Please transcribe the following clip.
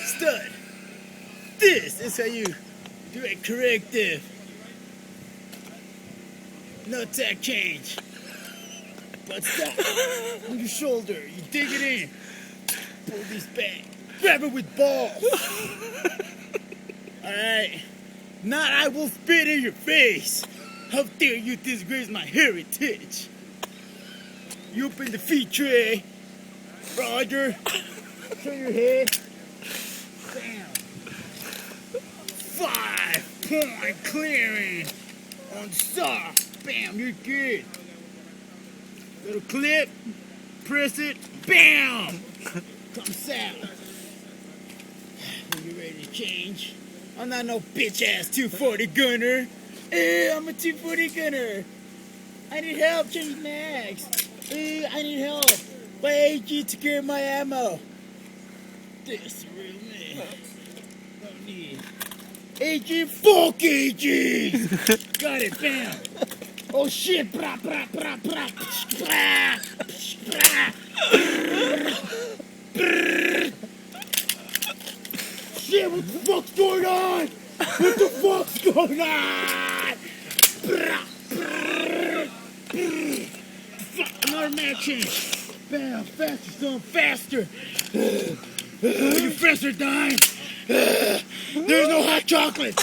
Stud. This is how you do a corrective. No tack change. But stop on your shoulder. You dig it in. Pull this back. Grab it with balls. Alright. Now I will spit in your face. How dare you disgrace my heritage? You open the feet tray. Roger. Turn your head. Bam. 5-point clearing. On saw. Bam, you're good. Little clip. Press it. Bam. Comes out. When you're ready to change. I'm not no bitch ass 240 gunner. I'm a 240 gunner. I need help changing mags. I need help. My AG to carry my ammo. This is real man. Don't need AG. Fuck AG. Got it. Bam. Oh shit. Bra bra bra bra. Bra. Bra. Shit, what the fuck's going on? What the fuck's going on? Fuck, another mag change. Bam, faster, son, faster. Your friends are dying. There's no hot chocolate.